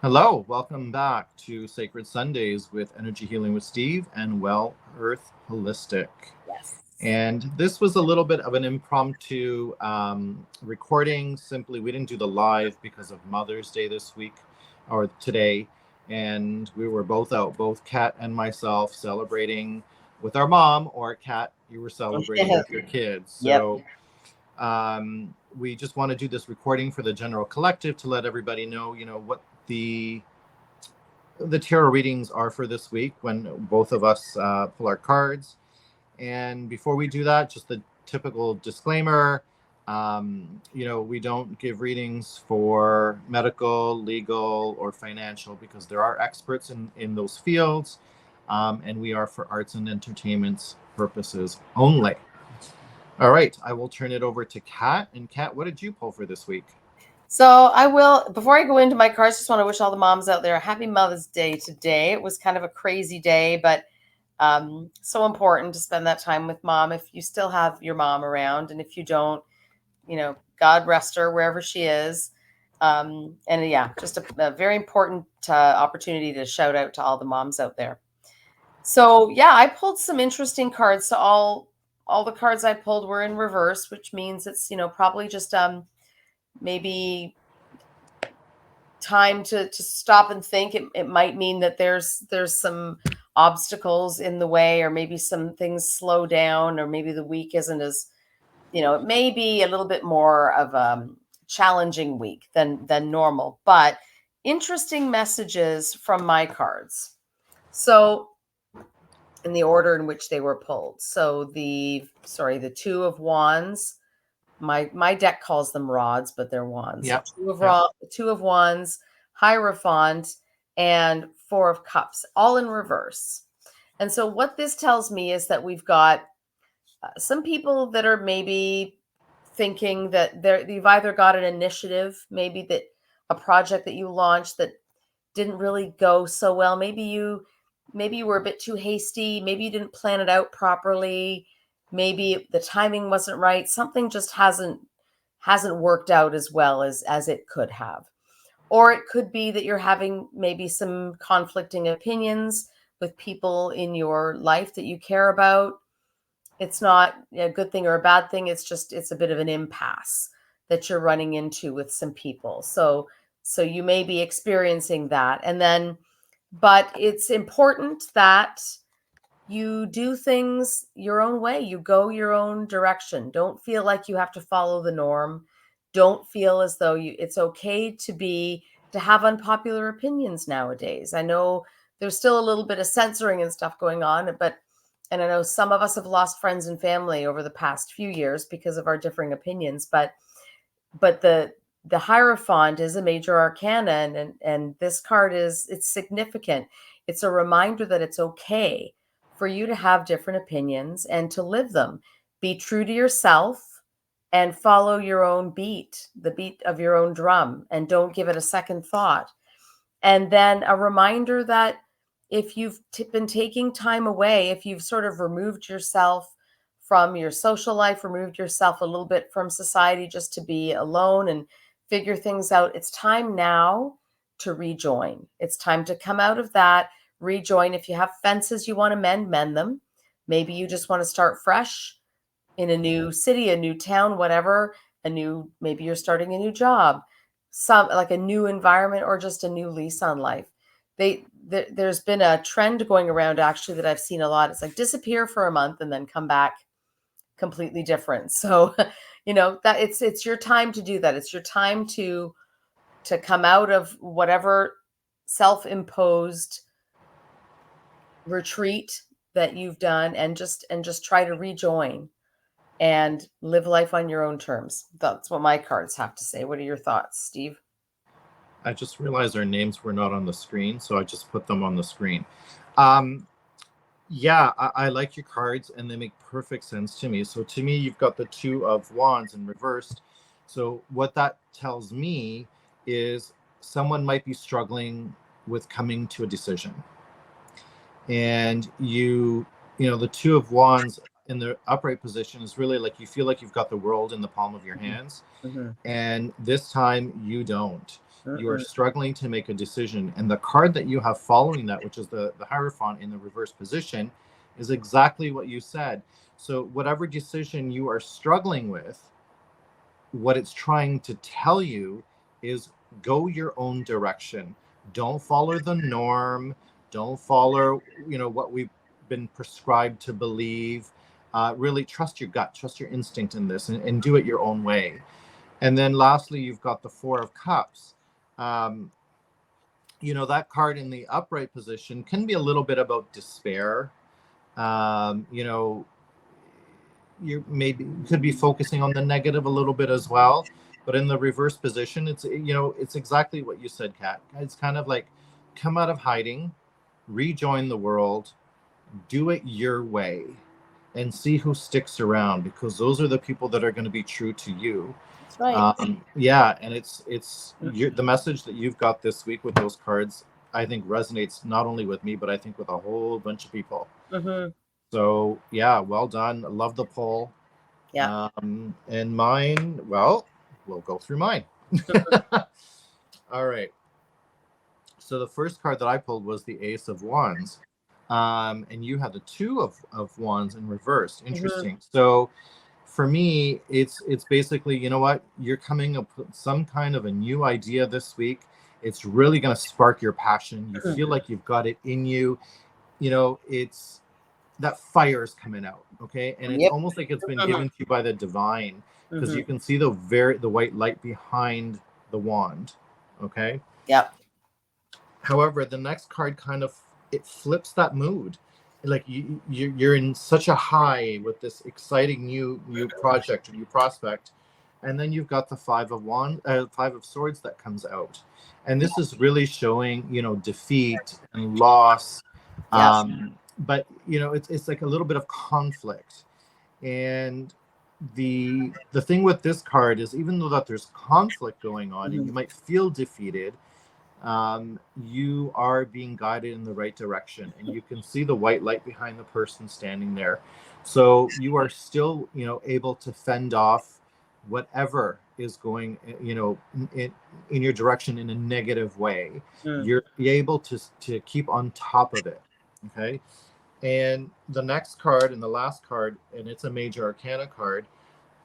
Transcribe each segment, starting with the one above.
Hello, welcome back to Sacred Sundays with Energy Healing with Steve and Well Earth Holistic. Yes. And this was a little bit of an impromptu recording. Simply, we didn't do the live because of Mother's Day this week or today. And we were both out, both Kat and myself, celebrating with our mom, or Kat, you were celebrating with your kids. Yep. We just want to do this recording for the general collective to let everybody know, what the tarot readings are for this week when both of us pull our cards. And before we do that, just the typical disclaimer. We don't give readings for medical, legal, or financial because there are experts in those fields, and we are for arts and entertainment purposes only. All right, I will turn it over to Kat. And Kat, what did you pull for this week? So I will, before I go into my cards, just want to wish all the moms out there a happy Mother's Day today. It was kind of a crazy day, but so important to spend that time with mom if you still have your mom around. And if you don't, God rest her wherever she is. And yeah, just a very important opportunity to shout out to all the moms out there. So yeah, I pulled some interesting cards. So all the cards I pulled were in reverse, which means it's, probably just maybe time to stop and think. It might mean that there's some obstacles in the way, or maybe some things slow down, or maybe the week isn't as, it may be a little bit more of a challenging week than normal, but interesting messages from my cards. So in the order in which they were pulled. So the Two of Wands. My deck calls them rods, but they're wands. Yep. Two of Wands, Hierophant, and Four of Cups, all in reverse. And so what this tells me is that we've got some people that are maybe thinking that you've either got an initiative, maybe that a project that you launched that didn't really go so well. Maybe you were a bit too hasty. Maybe you didn't plan it out properly. Maybe the timing wasn't right. Something just hasn't worked out as well as it could have. Or it could be that you're having maybe some conflicting opinions with people in your life that you care about. It's not a good thing or a bad thing. It's a bit of an impasse that you're running into with some people. So you may be experiencing that. And then, but it's important that you do things your own way. You go your own direction. Don't feel like you have to follow the norm. Don't feel as though it's okay to have unpopular opinions nowadays. I know there's still a little bit of censoring and stuff going on, and I know some of us have lost friends and family over the past few years because of our differing opinions, but the Hierophant is a major arcana, and this card it's significant. It's a reminder that it's okay for you to have different opinions and to live them. Be true to yourself and follow your own beat, the beat of your own drum, and don't give it a second thought. And then a reminder that if you've been taking time away, if you've sort of removed yourself from your social life, removed yourself a little bit from society just to be alone and figure things out, it's time now to rejoin. It's time to come out of that, rejoin. If you have fences you want to mend them. Maybe you just want to start fresh in a new city, a new town, whatever, maybe you're starting a new job, some like a new environment, or just a new lease on life. There's been a trend going around actually that I've seen a lot. It's like disappear for a month and then come back completely different. So, that it's your time to do that. It's your time to come out of whatever self-imposed retreat that you've done, and just try to rejoin and live life on your own terms. That's what my cards have to say. What are your thoughts, Steve? I just realized our names were not on the screen, so I just put them on the screen. I like your cards, and they make perfect sense to me. So to me, you've got the Two of Wands in reversed. So what that tells me is someone might be struggling with coming to a decision. And the Two of Wands in the upright position is really like you feel like you've got the world in the palm of your hands. Mm-hmm. And this time you don't. You are struggling to make a decision. And the card that you have following that, which is the Hierophant in the reverse position, is exactly what you said. So whatever decision you are struggling with, what it's trying to tell you is go your own direction. Don't follow the norm. Don't follow, what we've been prescribed to believe. Really trust your gut, trust your instinct in this, and do it your own way. And then lastly, you've got the Four of Cups. That card in the upright position can be a little bit about despair. You maybe could be focusing on the negative a little bit as well. But in the reverse position, it's exactly what you said, Kat. It's kind of like come out of hiding, rejoin the world, do it your way, and see who sticks around, because those are the people that are going to be true to you. That's right. Yeah, and the message that you've got this week with those cards, I think resonates not only with me, but I think with a whole bunch of people. So yeah, well done. I love the poll. Yeah. And mine, well, we'll go through mine. All right. So the first card that I pulled was the Ace of Wands. And you had the Two of Wands in reverse. Interesting. So for me, it's basically, you know what? You're coming up with some kind of a new idea this week. It's really going to spark your passion. You feel like you've got it in you. It's that fire is coming out. Okay. And it's almost like it's been given to you by the divine, because you can see the white light behind the wand. Okay. Yep. However, the next card it flips that mood. Like you're in such a high with this exciting new project or new prospect, and then you've got the Five of Swords that comes out, and this is really showing defeat and loss. Yes. But it's like a little bit of conflict, and the thing with this card is, even though that there's conflict going on and you might feel defeated, you are being guided in the right direction, and you can see the white light behind the person standing there. So you are still, able to fend off whatever is going, in your direction in a negative way. You're able to keep on top of it. Okay. And the next card, and the last card, and it's a major arcana card,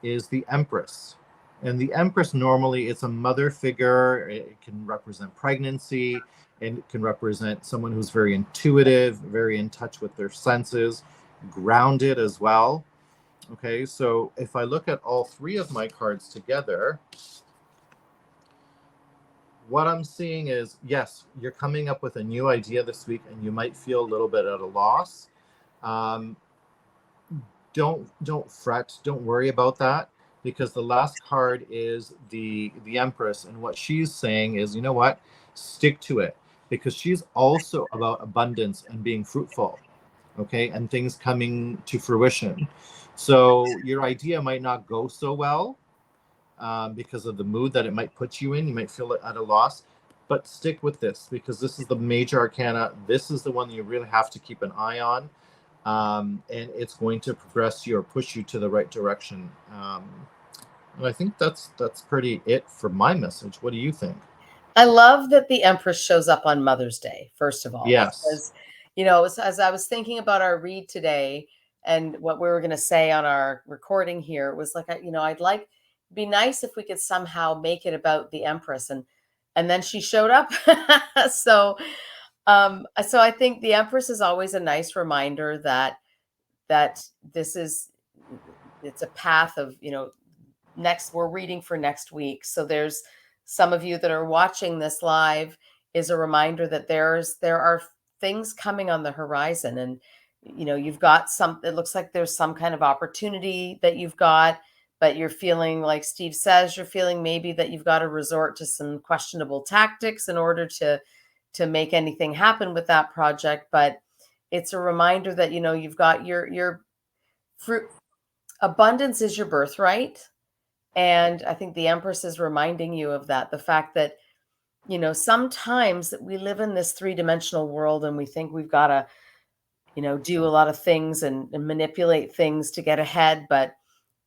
is the Empress. And the Empress, normally it's a mother figure. It can represent pregnancy, and it can represent someone who's very intuitive, very in touch with their senses, grounded as well. Okay, so if I look at all three of my cards together, what I'm seeing is, yes, you're coming up with a new idea this week, and you might feel a little bit at a loss. Don't fret, don't worry about that, because the last card is the Empress, and what she's saying is, you know what, stick to it, because she's also about abundance and being fruitful, okay, and things coming to fruition. So your idea might not go so well, because of the mood that it might put you in. You might feel at a loss, but stick with this, because this is the major arcana. This is the one that you really have to keep an eye on. And it's going to progress you or push you to the right direction. And I think that's pretty it for my message. What do you think? I love that the Empress shows up on Mother's Day, first of all. Yes. Because, as I was thinking about our read today and what we were going to say on our recording here, it was like, be nice if we could somehow make it about the Empress. And then she showed up. So I think the Empress is always a nice reminder that it's a path of, we're reading for next week. So there's some of you that are watching this live, is a reminder that there are things coming on the horizon, and you've got it looks like there's some kind of opportunity that you've got, but you're feeling, like Steve says, you're feeling maybe that you've got to resort to some questionable tactics in order to make anything happen with that project. But it's a reminder that, you've got your fruit. Abundance is your birthright. And I think the Empress is reminding you of that. The fact that, sometimes we live in this three-dimensional world, and we think we've got to, do a lot of things and manipulate things to get ahead. But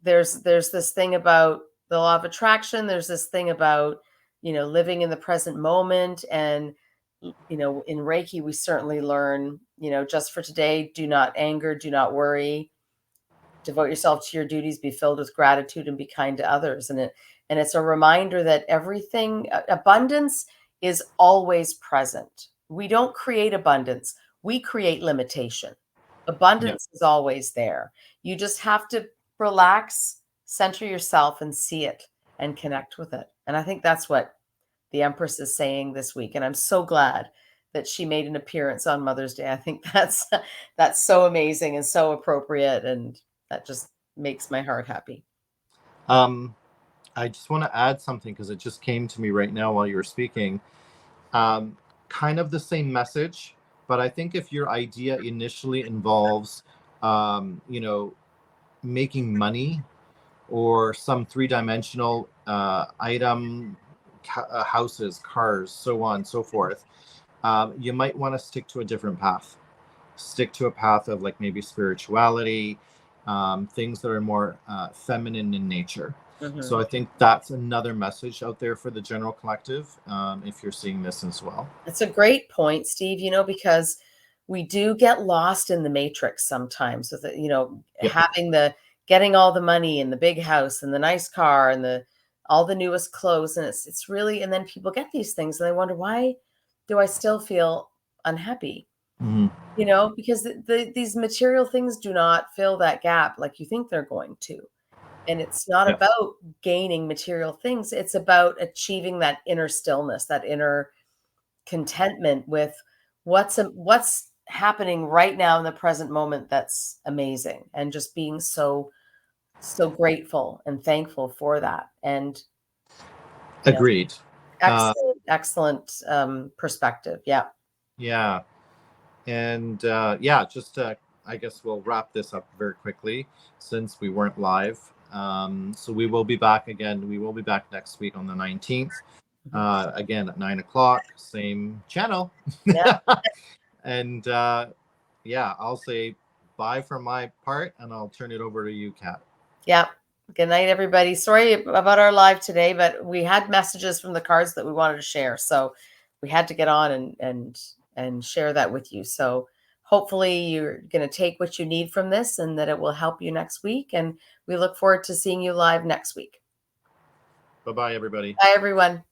there's this thing about the law of attraction. There's this thing about living in the present moment. And, in Reiki, we certainly learn, just for today, do not anger, do not worry, devote yourself to your duties, be filled with gratitude, and be kind to others. And it's a reminder that abundance is always present. We don't create abundance, we create limitation. Yeah. Abundance is always there. You just have to relax, center yourself, and see it and connect with it. And I think that's what the Empress is saying this week. And I'm so glad that she made an appearance on Mother's Day. I think that's so amazing and so appropriate, and that just makes my heart happy. I just want to add something because it just came to me right now while you were speaking. Kind of the same message, but I think if your idea initially involves, making money or some three-dimensional item, houses, cars, so on and so forth, you might want to stick to a different path. Stick to a path of like maybe spirituality, things that are more feminine in nature. So I think that's another message out there for the general collective, if you're seeing this as well. That's a great point, Steve, because we do get lost in the matrix sometimes with Yep. getting all the money and the big house and the nice car and all the newest clothes. And it's really, and then people get these things and they wonder, why do I still feel unhappy? Mhm. Because these material things do not fill that gap like you think they're going to. And it's not Yeah. about gaining material things. It's about achieving that inner stillness, that inner contentment with what's happening right now in the present moment. That's amazing. And just being so grateful and thankful for that. And Agreed. excellent perspective. Yeah. Yeah. And just I guess we'll wrap this up very quickly since we weren't live. So we will be back again. We will be back next week on the 19th. Again at 9:00, same channel. Yeah. And I'll say bye for my part, and I'll turn it over to you, Kat. Yeah. Good night, everybody. Sorry about our live today, but we had messages from the cards that we wanted to share, so we had to get on and share that with you. So hopefully you're going to take what you need from this, and that it will help you next week. And we look forward to seeing you live next week. Bye-bye, everybody. Bye, everyone.